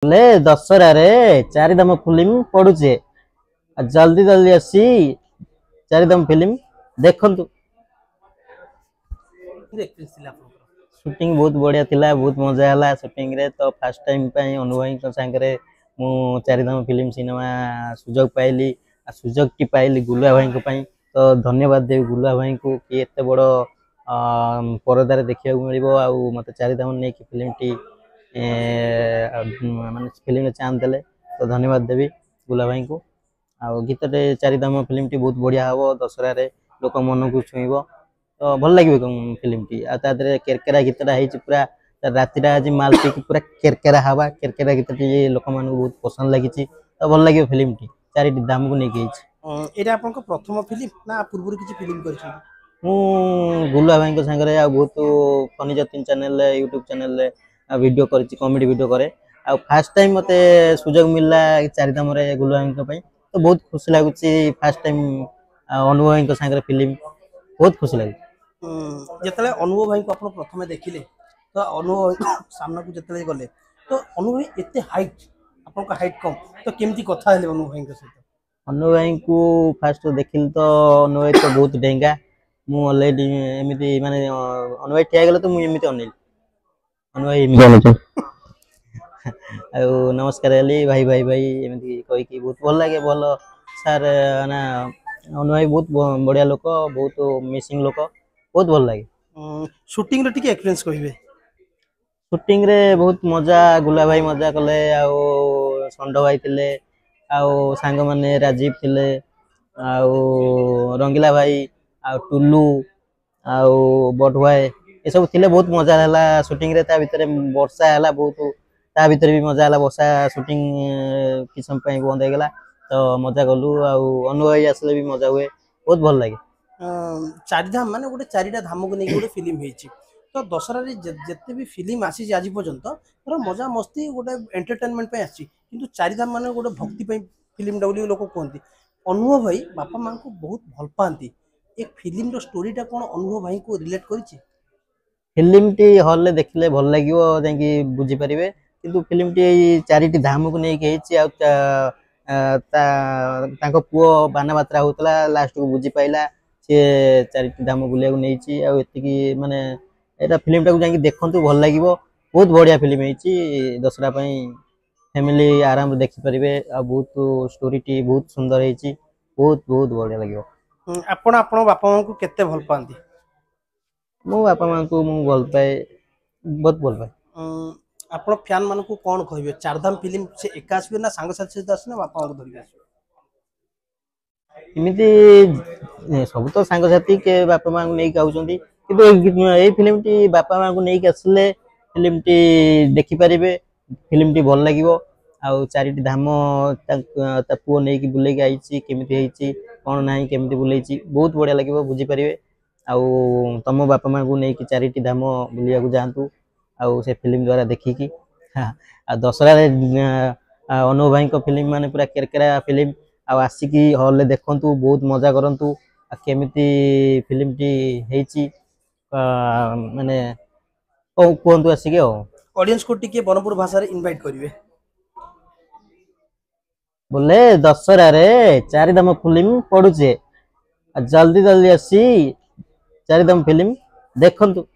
बोले दशहरा रे चारिधाम फिल्म पड़ुचे जल्दी जल्दी आसी चारिधाम फिल्म देखंतु। शूटिंग बहुत बढ़िया थिला, बहुत मजा हला शूटिंग रे। तो फर्स्ट टाइम पई अनुभवी को सांगरे मु चारिधाम फिल्म सिनेमा सुजोग पाइली आ सुजोग टी पाइली गुलुआ भाई को पई। तो धन्यवाद देवी गुलुआ भाई को कि एते बड़ परदार देखिया मिलिबो आ मते चारिधाम नै कि फिल्म टी माने फिल्म चांस देले। तो धन्यवाद देवी गुला भाई को। आ गीतटे चारिधाम फिल्म टी बहुत बढ़िया हबो, दशहरा रे लोक मन को छुईबो। तो भल लगे फिल्म टी आ तादरे केरकेरा गीतटा हेछि पूरा रातिटा आज माल पी पूरा केरकेरा हवा केरकेरा गीत टी लोक मन बहुत पसंद लागिछि। तो भल लगे फिल्म टी चारिटी दाम को नै गेछि। एटा आपन को प्रथम फिल्म ना पूर्व किछि फिल्म करछि? मु गुला भाई को संगे आ बहुत funny Jatin channel YouTube channel video करछि, कॉमेडी वीडियो करे। आ फर्स्ट टाइम मते सुजोग मिलला चारिधाम रे गुला भाई को पई। तो बहुत खुशी लागुछि फर्स्ट टाइम अनुभव भाई को संगे फिल्म बहुत खुशी लागे। जेतले अनुभव भाई को अपन प्रथमे देखिले तो अनुभव सामना को जेतले गले तो अनुभव एते हाइट अपन का हाइट कम तो केमती कथा हेले अनुभव भाई के सहित? अनुभव भाई को फर्स्ट देखिल तो अनुभव भाई तो बहुत डेंगा। मु ऑलरेडी एमिति माने अनुभव भाई ठिया गेले तो मु एमिति अनिल अनुभव भाई एमिति आ नमस्कार हेली भाई भाई भाई एमिति कहि कि बहुत भल लागे। भल सर ना अनुभव भाई बहुत बढ़िया लोक, बहुत मिसिंग लोक, बहुत भल लागे। शूटिंग रे टिके एक्सपीरियंस कहिबे? शूटिंग रे बहुत मजा, गुला भाई मजा कले आ संड भाई थिले आ सांग माने राजीव थिले आ रंगीला भाई आ टुल्लू आ बट भाई ए सब थिले। बहुत मजा हला शूटिंग रे। ता भीतर वर्षा हला बहुत, ता भीतर भी मजा हला। वर्षा शूटिंग कि समय पई बंद हो गेला तो मजा गलु आ अनुभव भाई आसले भी मजा हुए, बहुत भल लागे। चारिधाम माने गोटे चारिटा धाम को नहीं गोटे फिल्म हेछि तो दशहरा रे जत्ते भी फिल्म आसी आज पर्यंत पूरा मजा मस्ती गोटे एंटरटेनमेंट पे आसी, किंतु चारिधाम माने गोटे भक्ति पे फिल्म डाउली लोक कहती। अनुभव भाई बापा मां को बहुत भल पाती। एक फिल्म रो स्टोरीटा कोन अनुभव भाई को रिलेट करिछि? फिल्म टी हॉल ले देखले भल लागिवो जांकी बुझी परिबे, किंतु फिल्म टी चारिटी धाम को नै के हेछि आ ताको पुओ बाना मात्रा होतला लास्ट को बुझी पाइला से चारिटी धाम बुलिया को नैछि। आ एतिकी माने एटा फिल्म टा को जांकी देखंतु भल लागिवो। बहुत बढ़िया फिल्म हेछि, दसरा पई फैमिली आराम देखि परिबे। आ बहुत स्टोरी टी बहुत सुंदर हेछि, बहुत बहुत बढ़िया लागिवो। आपण आपण बापा मां को केते भल पांती? मो बापा मां को मु भल पाए, बहुत भल पाए। आपण फैन मान को कोन कहबे? चारधाम फिल्म से एका आसबे ना सांग साथी सहित आसने बापा को धरि आसबे? इमिति सब तो सांग साथी के बापा मां को नै गाउचंदी, किंतु ए फिल्म टी बापा मां को नै के आसले फिल्म टी देखि परिबे। फिल्म टी भल लागिवो। आ चारिटी धाम ता पुओ नै कि बुले के आइछि, केमिति हेछि कोन नाही केमिति बुलेछि, बहुत बढ़िया लागिवो, बुझी परिबे। आ तम बापा मां को नै कि चारिटी धाम बुलिया को जांतु आ से फिल्म द्वारा देखि कि आ दशहरा रे अनुभव भाई को फिल्म माने पूरा केरकेरा फिल्म आ आसिकी हॉल ले देखंतु, बहुत मजा करंतु। आ केमिति फिल्म टी हेछि माने ओ कोंतु आसिके ऑडियंस को टिके बनपुर भाषा रे इनवाइट करिवे? बोले दशहरा रे चारिधाम फिल्म पड़ुचे जल्दी जल्दी आसी चारिधाम फिल्म देखंतु।